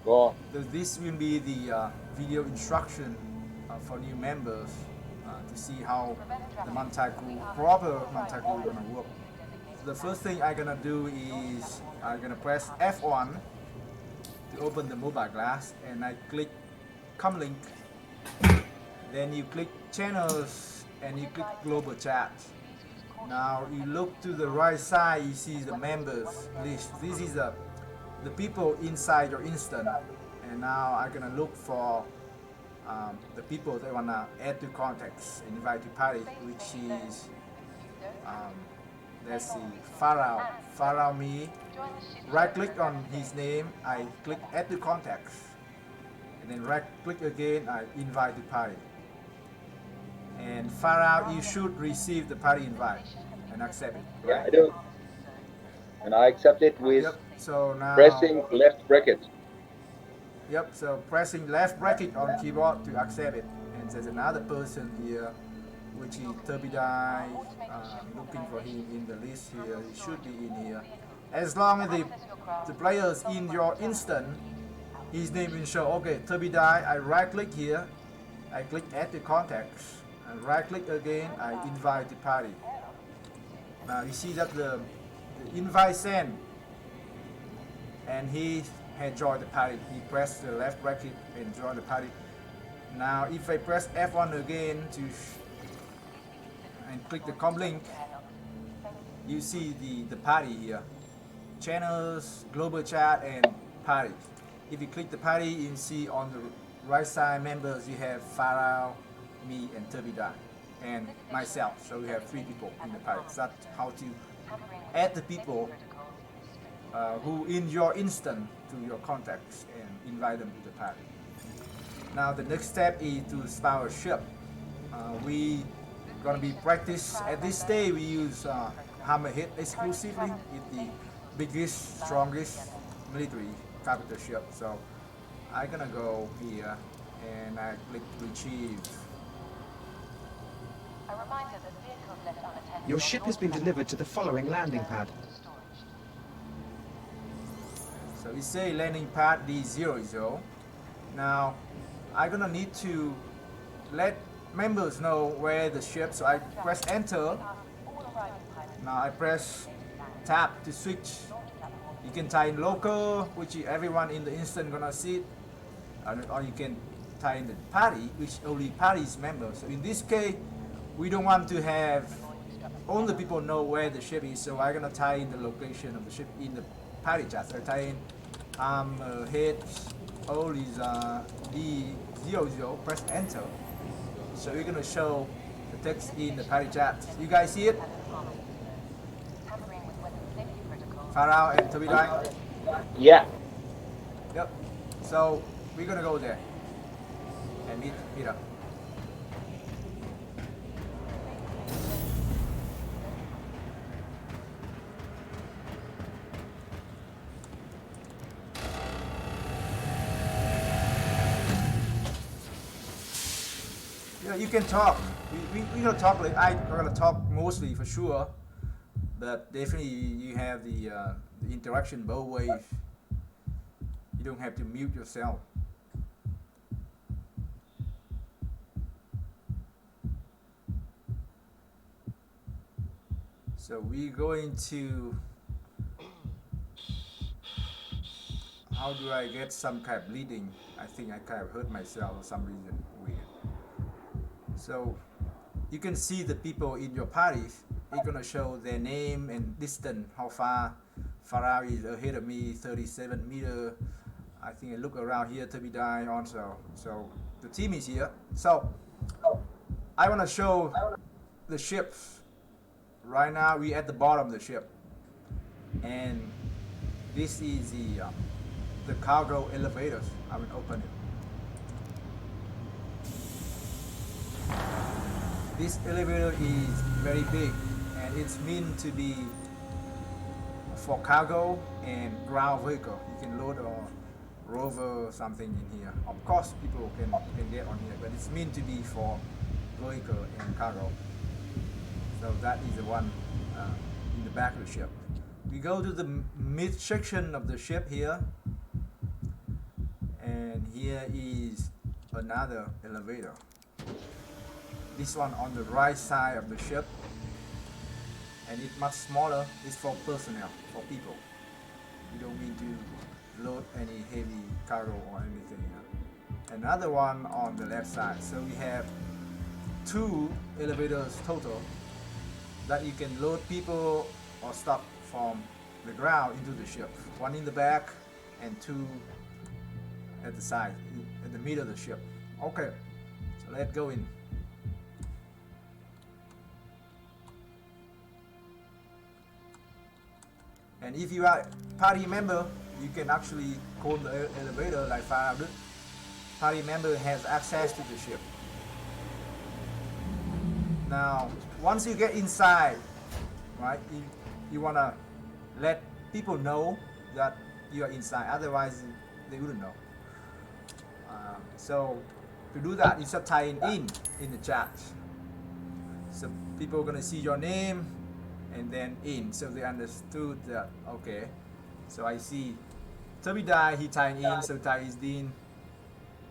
Go on. This will be the video instruction for new members to see how the Multicrew, proper Multicrew gonna work. The first thing I'm gonna do is I'm gonna press F1 to open the mobile glass, and I click Comlink. Then you click channels and you click global chat. Now you look to the right side, you see the members list. This is the people inside your instant. And now I'm gonna look for the people that wanna add to contacts and invite to party, which is um, let's see, Pharaoh me. Right click on his name, I click add to contacts, and then right click again, I invite to party. And Pharaoh, you should receive the party invite and accept it, Yeah, right? I do. And I accept it with Yep. So now, pressing left bracket. yep. So pressing left bracket on keyboard to accept it. And there's another person here, which is Turbidai. Looking for him in the list here. He should be in here. As long as the players in your instant, his name will show. Okay, Turbidai. I right click here. I click add to contacts. And right click again. I invite the party. Now you see that the invite sent, and he had joined the party. He pressed the left bracket and joined the party. Now if I press F1 again to and click the com link, you see the party here. Channels, global chat, and party. If you click the party, you see on the right side members you have Pharaoh, me, and Turbidai, and myself. So we have 3 people in the party. So that's how to add the people who in your instant to your contacts and invite them to the party. Now the next step is to start a ship. We gonna be practice at this stage. We use Hammerhead exclusively. It's the biggest, strongest military capital ship. So I'm gonna go here and I click retrieve. Your ship has been delivered to the following landing pad. So we say landing pad D00. Now I'm gonna need to let members know where the ship. So I press enter. Now I press tab to switch. You can type in local, which everyone in the instant gonna see it, or you can type in the party, which only party's members. So in this case, we don't want to have only people know where the ship is. So I'm gonna type in the location of the ship in the party chat. So I type in Hammerhead all is D00. Press enter. So we're gonna show the text in the party chat. You guys see it? Pharaoh and Turbidai? Yeah. Yep. So we're gonna go there and meet up. Yeah, you can talk. We're gonna talk. Like I'm gonna talk mostly for sure, but definitely you have the interaction both ways. You don't have to mute yourself. So we're going to. How do I get some kind of bleeding? I think I kind of hurt myself for some reason. Weird. So you can see the people in your party. It's gonna show their name and distance, how far Pharaoh is ahead of me, 37 meter. I think I look around here, Turbidai also. So the team is here. So I wanna show the ships. Right now we at the bottom of the ship, and this is the cargo elevators. I will open it. This elevator is very big, and it's meant to be for cargo and ground vehicle. You can load a rover or something in here. Of course, people can get on here, but it's meant to be for vehicle and cargo. So that is the one in the back of the ship. We go to the mid section of the ship here. And here is another elevator. This one on the right side of the ship, and it's much smaller. It's for personnel, for people. You don't need to load any heavy cargo or anything. Another one on the left side. So we have 2 elevators total that you can load people or stuff from the ground into the ship. 1 in the back and 2 at the side, at the middle of the ship. Okay, so let's go in. And if you are party member, you can actually call the elevator like Vanduul. Party member has access to the ship. Now, once you get inside, right, you wanna let people know that you are inside. Otherwise, they wouldn't know. So to do that, you should type in the chat. So people are gonna see your name and then in, so they understood that. Okay, so I see Tabidai, he typed in, so Tai is Dean.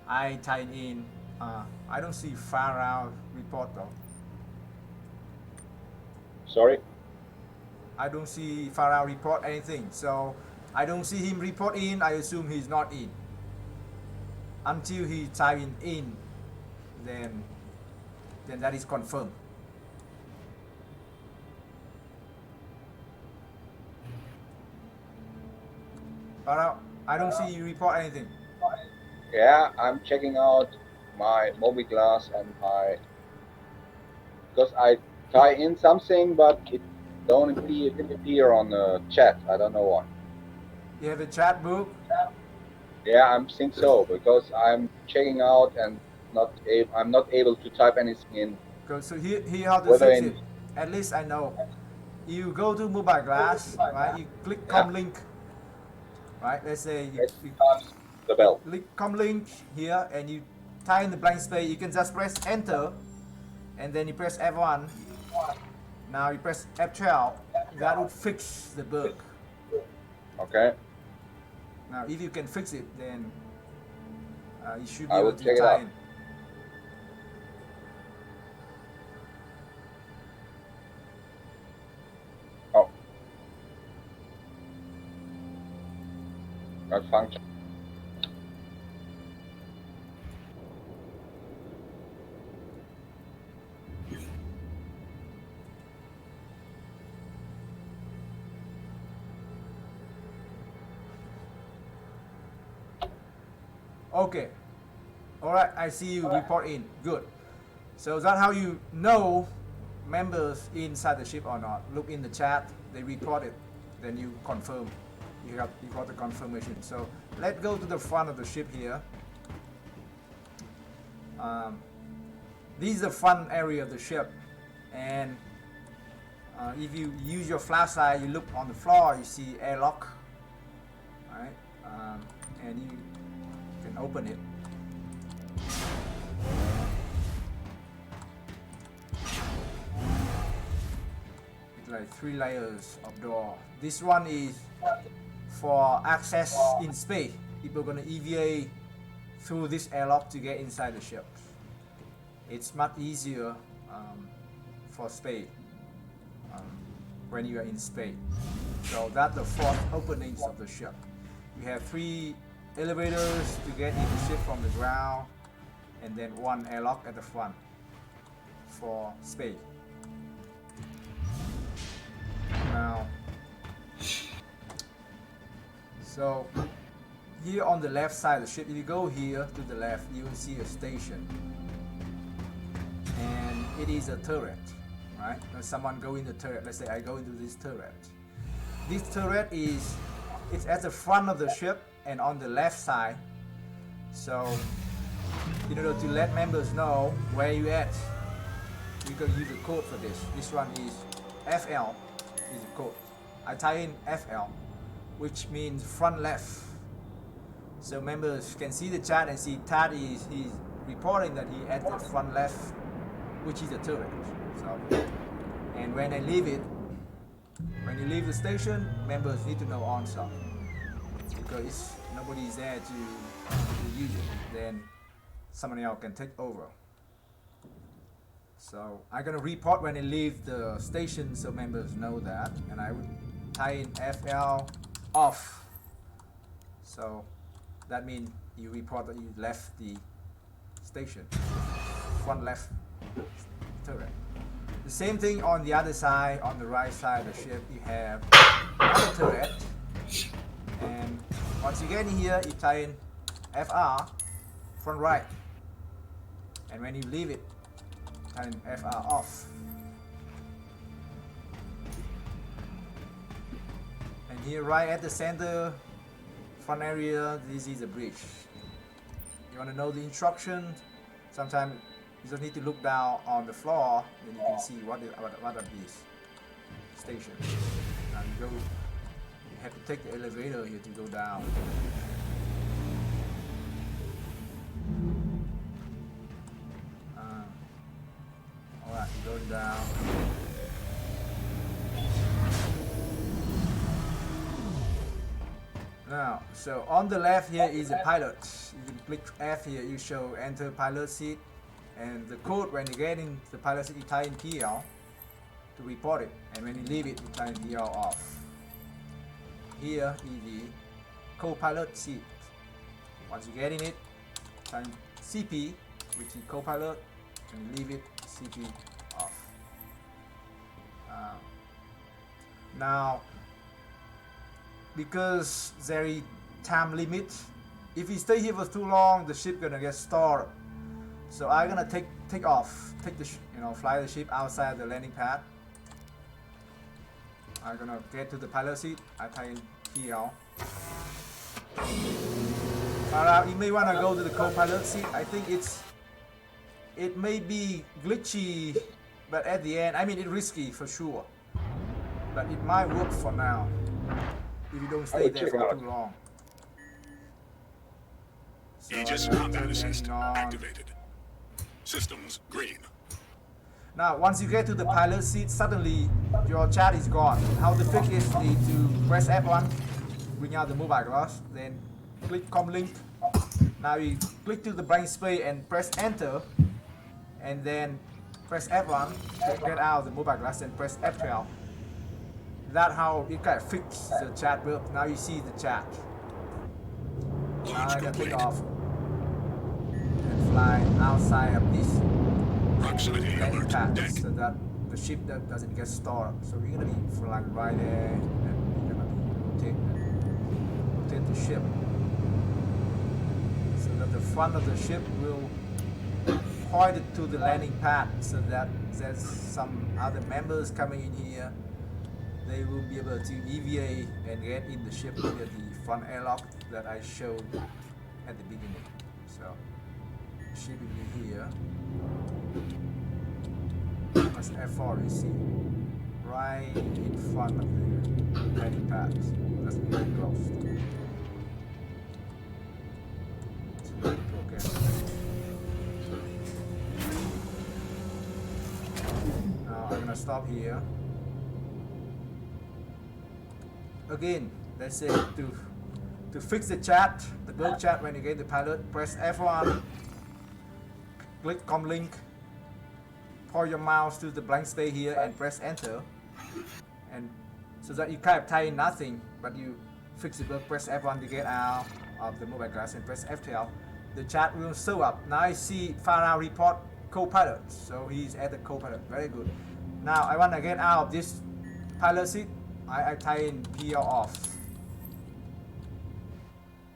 I typed in. I don't see Farah report though. Sorry? I don't see Farah report anything, so I don't see him report in. I assume he's not in. Until he type in, then that is confirmed. Farah, I don't see you report anything. Yeah, I'm checking out my Mobiglass and my, because I tie in something, but it don't appear on the chat. I don't know why. You have a chat book? Yeah, I think so, because I'm checking out and I'm not able to type anything in. So here how to Whether fix in- it. At least I know. You go to Mobiglass, right? You click com link, right? Let's say you The bell. click com link here, and you type in the blank space. You can just press enter, and then you press F1. Now you press F12. That would fix the bug. Okay. Now, if you can fix it, then you should be I able will to check it tie out. in. Oh. Not function. Okay. Alright, I see you report in. Good. So that's how you know members inside the ship or not. Look in the chat, they report it, then you confirm. You got the confirmation. So let's go to the front of the ship here. This is the front area of the ship, and if you use your flashlight, you look on the floor, you see airlock, right? And you can open it. It's like 3 layers of door. This one is for access in space. People are gonna EVA through this airlock to get inside the ship. It's much easier for space when you are in space. So that's the 4th openings of the ship. We have 3 elevators to get in the ship from the ground, and then 1 airlock at the front for space. Now, so here on the left side of the ship, if you go here to the left, you will see a station, and it is a turret, right? When someone go in the turret, let's say I go into this turret. This turret it's at the front of the ship and on the left side. So in order to let members know where you at, you can use a code for this. This one is FL, is a code. I type in FL, which means front left. So members can see the chat and see Tad he's reporting that he at the front left, which is a turret. So, and when I leave it, when you leave the station, members need to know also, because nobody's there to use it, then somebody else can take over. So I'm gonna report when I leave the station so members know that, and I would tie in FL off. So that means you report that you left the station, front left turret. The same thing on the other side, on the right side of the ship, you have another turret, and once you get in here, you tie in FR front right, and when you leave it, tie in FR off. And here, right at the center front area, this is a bridge. You want to know the instruction? Sometimes you just need to look down on the floor, then you can see what are these stations. Now you have to take the elevator here to go down. Alright, you're going down. Now, so on the left here is a pilot. You can click F here, you show enter pilot seat, and the code when you get in the pilot seat, you tie in PL to report it, and when you leave it, you tie in PL off. Here is the co-pilot seat. Once you get in it, tie in CP, which is co-pilot, and you leave it CP off. Now, because there is time limit, if you stay here for too long, the ship gonna get stalled. So I'm gonna take off, fly the ship outside the landing pad. I'm gonna get to the pilot seat. I tie in PL. You may wanna go to the co-pilot seat. I think it may be glitchy, but at the end, I mean it's risky for sure, but it might work for now if you don't stay there for too long. So Aegis combat assist activated. Systems green. Now, once you get to the pilot seat, suddenly your chat is gone. How to fix it is to press F1, bring out the mobile glass, then click comlink. Now you click to the blank space and press enter, and then press F1 to get out the mobile glass and press F12. That's how you can fix the chat build. Now you see the chat. Now I can take off and fly outside of this Proximity landing alert. pad Deck. so that the ship doesn't get stalled. So we're gonna be flying right there, and we're gonna be rotate the ship so that the front of the ship will point it to the landing pad, so that there's some other members coming in here. They will be able to EVA and get in the ship via the front airlock that I showed at the beginning. So, the ship will be here. Press F4, you see, right in front of the landing pad. That's very close. It's very broken. Now I'm gonna stop here. Again, let's say to fix the chat, the bug chat when you get the pilot, press F1, click comlink, point your mouse to the blank space here and press enter, and so that you kind of tie in nothing, but you fix the bug, press F1 to get out of the mobile glass and press F12. The chat will show up. Now I see Farah report co-pilot, so he's at the co-pilot, very good. Now I want to get out of this pilot seat. I tie in PL off,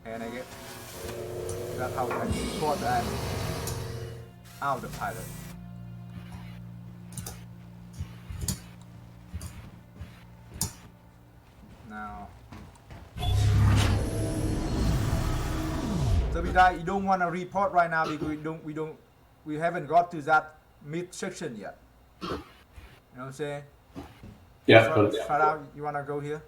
and I get that's how I report that I'm out of the pilot. Now, so you don't want to report right now because we haven't got to that mid section yet. You know what I'm saying? Yeah, Farah, you wanna go here?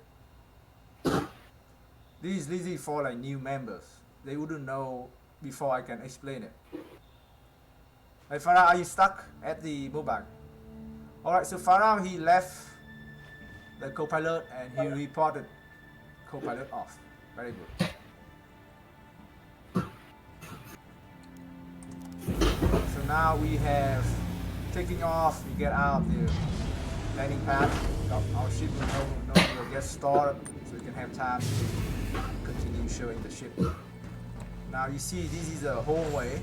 This is for like new members. They wouldn't know before I can explain it. Hey Farah, are you stuck at the mobile? Alright, so Farah, he left the co-pilot and he reported co-pilot off. Very good. now we have taking off. We get out of the landing pad. Our ship will no longer get started, so we can have time to continue showing the ship. Now you see this is a hallway.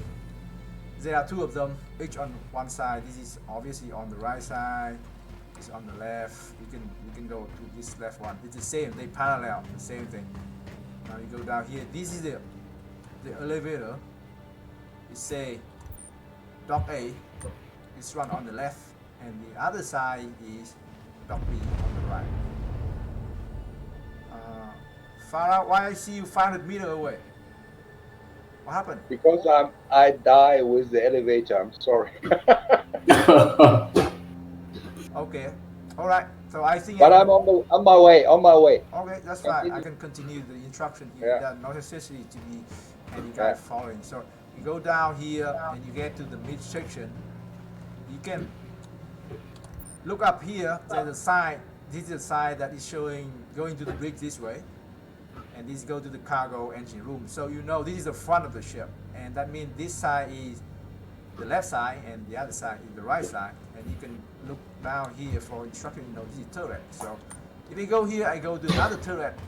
There are two of them, each on one side. This is obviously on the right side. This on the left. You can go to this left one. It's the same. They parallel. The same thing. Now you go down here. This is the elevator. You say dock A is run on the left, and the other side is dock B on the right. Farah, why I see you 500 meters away? What happened? Because I die with the elevator. I'm sorry. Okay, all right. So I think. But I'm on my way. On my way. Okay, that's fine. Continue. I can continue the instruction here. Yeah. There's no necessity to be any guy following. So you go down here and you get to the mid section. You can look up here. There's a sign. This is a sign that is showing going to the bridge this way, and this go to the cargo engine room. So you know this is the front of the ship, and that means this side is the left side and the other side is the right side. And you can look down here for instruction. You know this is turret. So if you go here, I go to another turret,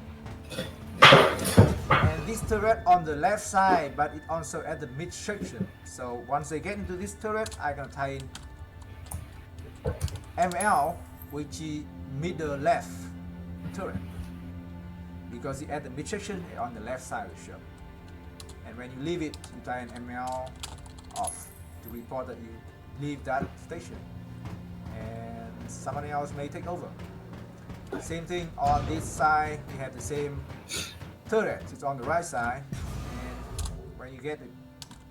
and this turret on the left side, but it also at the mid section. So once I get into this turret, I can tie in ML, which is middle left turret, because it at the mid section on the left side of the ship. And when you leave it, you tie an ML off to report that you leave that station, and somebody else may take over. Same thing on this side. We have the same turret. It's on the right side, and when you get it,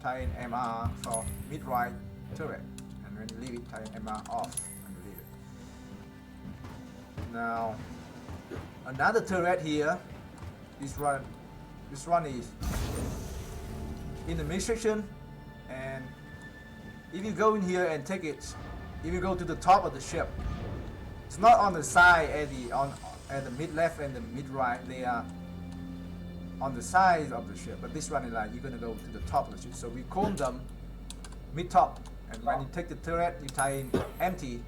tie in MR for mid right turret, and when you leave it, tie in MR off and leave it. Now another turret here. This one is in the mid section, and if you go in here and take it, if you go to the top of the ship, it's not on the side at the mid left and the mid right. They are on the side of the ship, but this one is like you're gonna go to the top of the ship. So we call them mid top, and when you take the turret, you tie in empty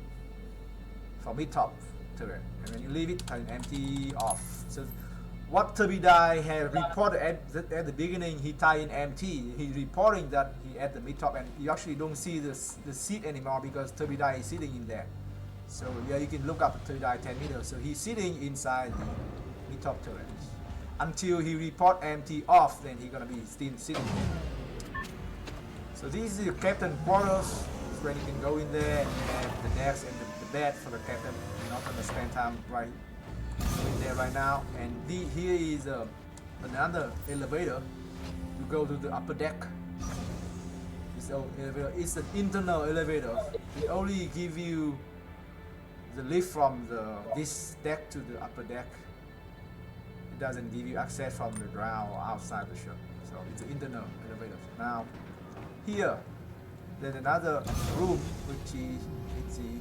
for mid top turret, and when you leave it, tie in empty off. So what Turbidai had reported at the beginning, he tied in empty. He's reporting that he at the mid top, and you actually don't see the seat anymore because Turbidai is sitting in there. So yeah, you can look up Turbidai 10 meters. So he's sitting inside the mid top turret until he report empty off. Then he's gonna be still sitting there. So this is the captain quarters. This is when you can go in there and you have the desk and the bed for the captain. You're not gonna spend time right in there right now. And here is another elevator to go to the upper deck. This elevator is an internal elevator. It only give you the lift from this deck to the upper deck. It doesn't give you access from the ground or outside the ship. So it's an internal elevator. Now here there's another room which is it's the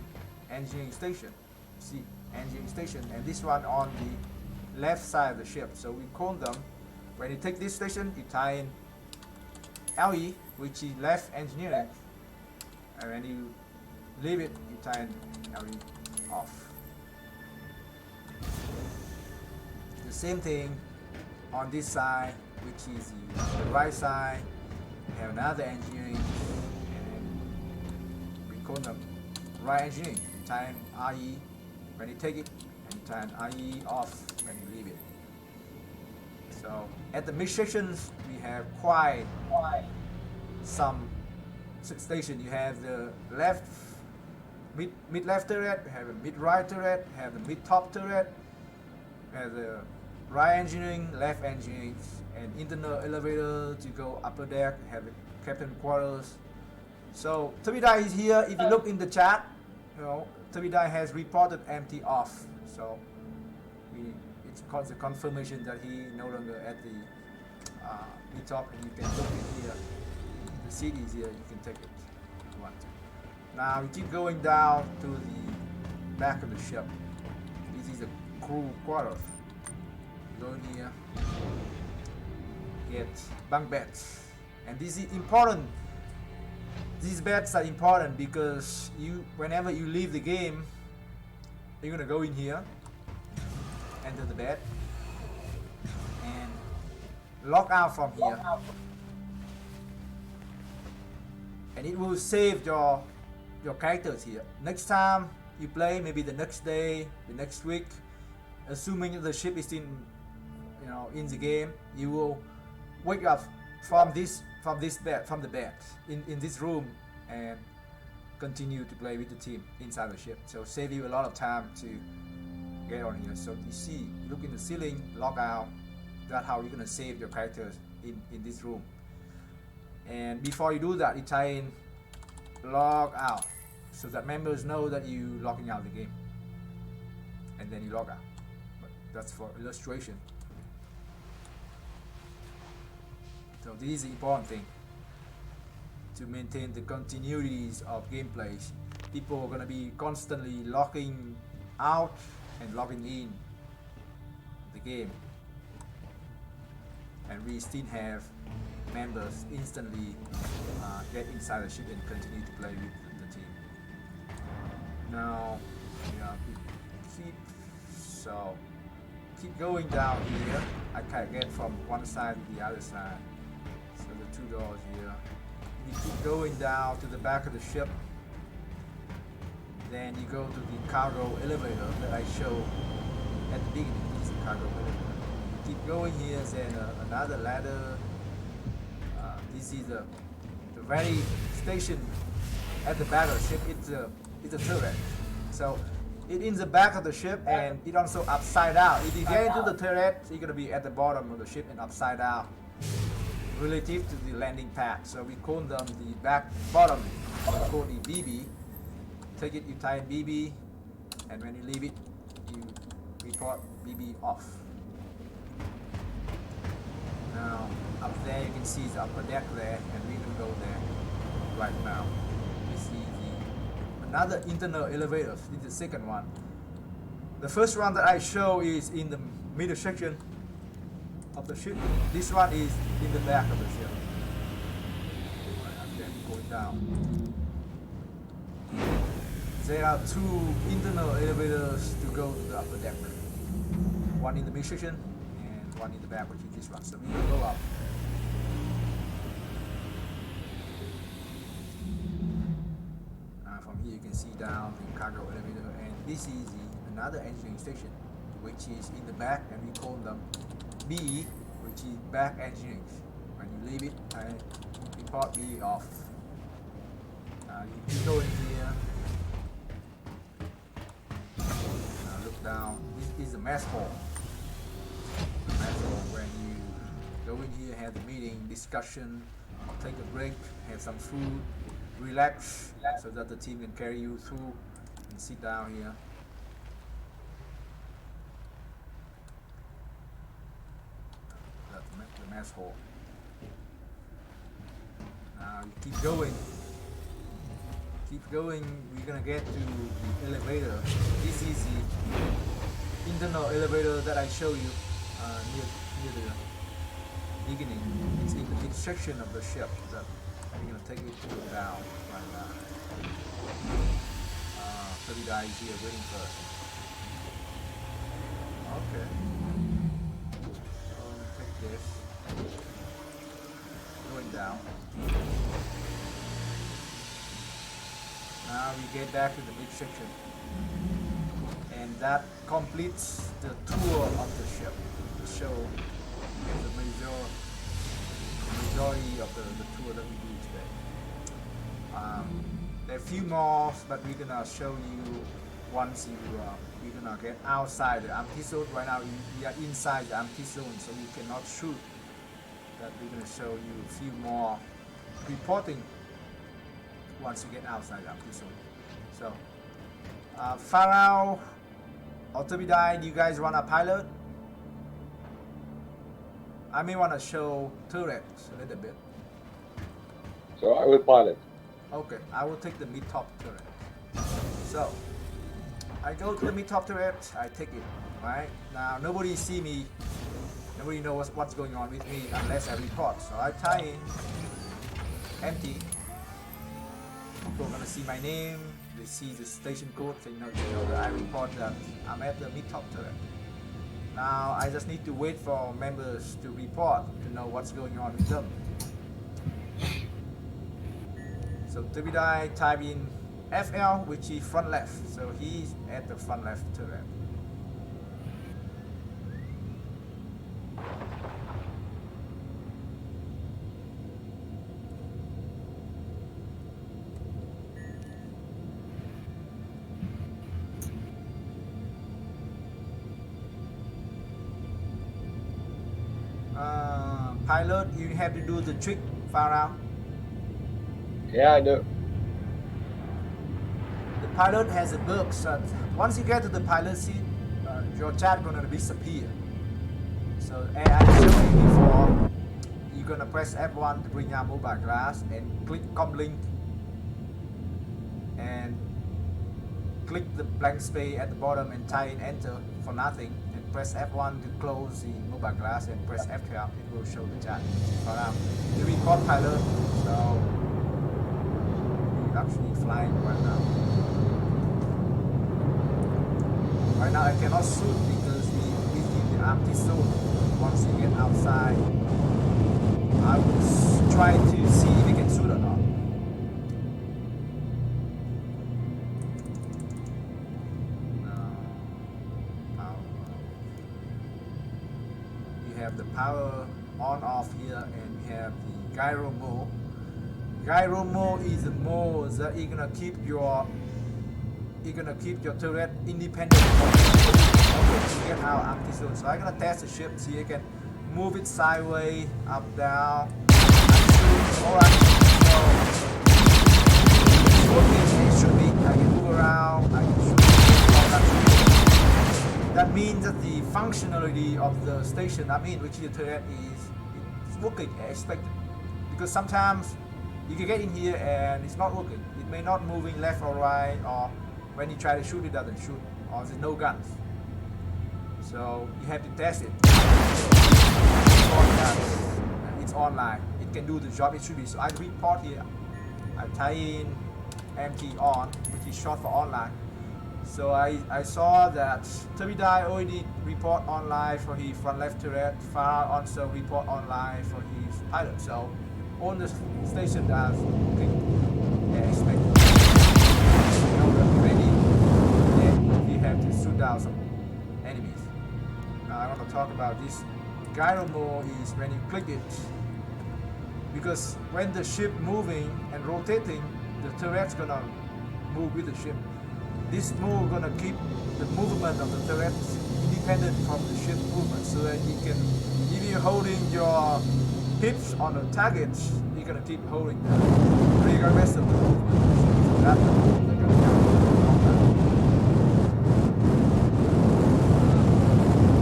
engineering station. See, engineering station, and this one on the left side of the ship. So we call them, when you take this station, you tie in LE, which is left engineering, and when you leave it, you tie in LE off. The same thing on this side, which is the right side. We have another engineering, and we call them right engineering. You tie in RE when you take it, and you turn IE off when you leave it. So at the mid sections, we have quite some station. You have the left mid left turret, we have a mid right turret, we have the mid top turret, we have the right engineering, left engineering, and internal elevator to go upper deck. We have the captain quarters. So Turbidai is here. If you look in the chat, you know, Turbidai has reported empty off, so it's a confirmation that he no longer at the mid top, and you can look in here. The seat is here, you can take it if you want to. Now we keep going down to the back of the ship. This is the crew quarters. Go in here, get bunk beds, and this is important these beds are important because whenever you leave the game, you're gonna go in here, enter the bed, and log out from here, and it will save your characters here. Next time you play, maybe the next day, the next week, assuming the ship is in the game, you will wake up from the bed in this room and continue to play with the team inside the ship. So save you a lot of time to get on here. So you see, look in the ceiling, log out. That's how you're gonna save your characters in this room. And before you do that, you tie in log out so that members know that you logging out the game, and then you log out. But that's for illustration. So this is the important thing to maintain the continuities of gameplays. People are gonna be constantly logging out and logging in the game, and we still have members instantly get inside the ship and continue to play with the team. Now, keep going down here. I can get from one side to the other side. So the two doors here. You keep going down to the back of the ship. Then you go to the cargo elevator that I showed at the beginning. This is the cargo elevator. You keep going here, then another ladder. This is the very station at the back of the ship. It's a turret. So it's in the back of the ship, and it also upside down. If you get into the turret, you're gonna be at the bottom of the ship and upside down, relative to the landing pad. So we call them the bottom. We call the BB. Take it, you tie in BB, and when you leave it, you report BB off. Now, up there you can see the upper deck there, and we can go there right now. You see another internal elevator. This is the second one. The first one that I show is in the middle section of the ship. This one is in the back of the ship. And then going down. There are two internal elevators to go to the upper deck. One in the middle section and one in the back, which is this one. So we will go up. From here you can see down the cargo elevator, and this is another engineering station, which is in the back, and we call them B, which is back engineering. When you leave it, I report B off. You go in here. Look down. This is the mess hall. The mess hall when you go in here, have the meeting, discussion, take a break, have some food, relax, so that the team can carry you through, and sit down here. That's the mess hall. Now you keep going. Keep going, we're gonna get to the elevator. This is the internal elevator that I show you near the beginning. It's in the mid section of the ship that we're gonna take it down right now. So the guy is here waiting for us. Okay. Take this. Going down. Now we get back to the mid section, and that completes the tour of the ship to show the majority of the tour that we do today. There are a few more, but we're gonna show you once we're gonna get outside the empty zone. Right now we are inside the empty zone, so we cannot shoot. But we're gonna show you a few more reporting once you get outside the empty zone. So, Pharaoh or Turbidine, do you guys want a pilot? I may want to show turrets a little bit. So I will pilot. Okay, I will take the mid-top turret. So, I go to the mid-top turret, I take it, right? Now, nobody see me, nobody knows what's going on with me unless I report. So I tie in, empty, People are gonna see my name, they see the station code, they know that I report that I'm at the mid-top turret. Now I just need to wait for members to report to know what's going on with them. So Tubidai type in FL, which is front left, so he's at the front left turret. Pilot, you have to do the trick far out. Yeah, I do. The pilot has a bug, so once you get to the pilot seat, your chat gonna disappear. So as I showed you before, you're gonna press F1 to bring your mobile glass and click comlink and click the blank space at the bottom and type in enter for nothing, and press F1 to close the mobile glass and press F12, it will show the chat. For now, the report pilot, so we're actually flying right now. Right now I cannot shoot because we within the empty zone. Once you get outside, I will try to see if we can shoot or not. We have the power on off here, and we have the gyro mode. Gyro mode is the mode that you're gonna keep your turret independent to get out empty zone. So I'm gonna test the ship, see I can move it sideways, up, down. Alright, so it should be. I can move around, I can shoot. That means that the functionality of the station, which is the turret, is working as expected. Because sometimes you can get in here and it's not working. It may not moving left or right, or when you try to shoot it doesn't shoot, or there's no guns. So you have to test it. It's online. It can do the job it should be. So I report here. I tie in MT on, which is short for online. So I saw that Tubidai already report online for his front left turret. Farah also report online for his pilot. So all the station does expected. Now we're ready. Then we have to shoot down some enemies. Now I want to talk about this. Gyro mode is when you click it, because when the ship moving and rotating, the turret's gonna move with the ship. This move gonna keep the movement of the turret independent from the ship movement, so that you can, if you're holding your hips on the target, you're gonna keep holding them regardless of the movement. So that's the move they're gonna have.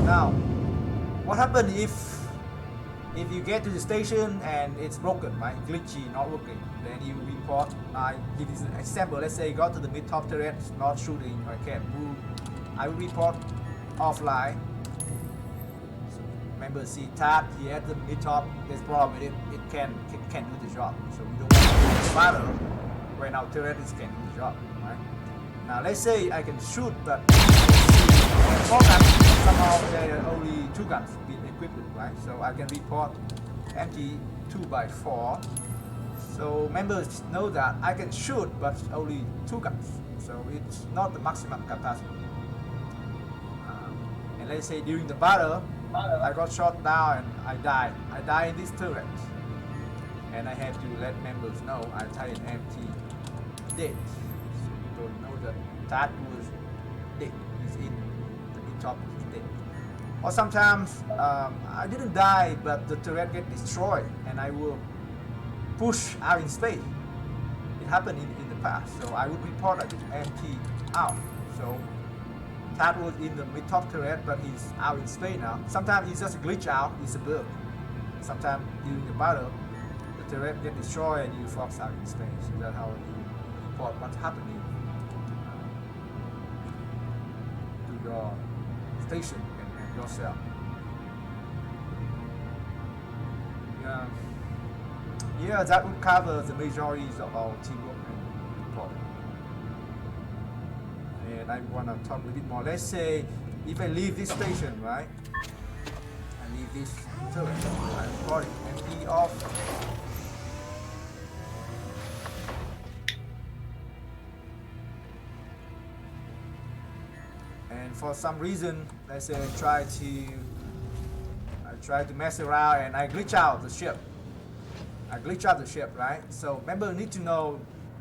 Now, what happens if you get to the station and it's broken, right? Glitchy, not working, then you report. I give you an example. Let's say you got to the mid-top turret, not shooting, I can't move. I will report offline. So remember, see tab here at the mid-top. There's problem with it. It can do the job. So we don't want to battle when our turret can do the job, right? Now let's say I can shoot, but four guns, somehow there are only 2 guns being equipped, right? So I can report empty 2x4. So members know that I can shoot, but only 2 guns. So it's not the maximum capacity. And let's say during the battle, I got shot down and I died. I died in this turret. And I have to let members know I tied an empty dead. So people know that was dead. He's in the mid-top dead. Or sometimes I didn't die, but the turret get destroyed and I will push out in space. It happened in the past, so I would report that it's empty out. So that was in the mid-top turret, but he's out in space now. Sometimes it's just a glitch out, it's a bug. Sometimes during the battle, the turret get destroyed and you fox out in space. So that's how you report what's happening to your station and yourself. Yeah, that would cover the majority of our teamwork. and I want to talk a little bit more. Let's say if I leave this station, right? I leave this turret. I'm recording. MP off. And for some reason, let's say I try to mess around and I glitch out the ship. Right? So member need to know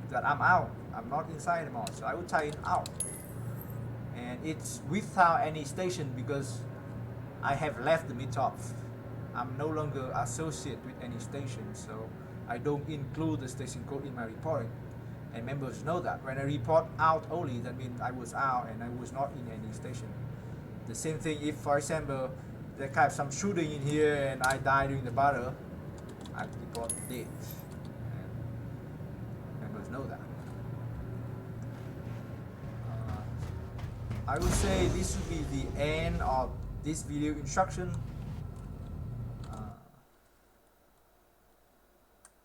that I'm out. I'm not inside anymore. So I will type in out. And it's without any station because I have left the mid-top. I'm no longer associated with any station, so I don't include the station code in my reporting. And members know that. When I report out only, that means I was out and I was not in any station. The same thing if, for example, there kind of some shooting in here and I die during the battle, I report dead. And members know that. I would say this would be the end of this video instruction.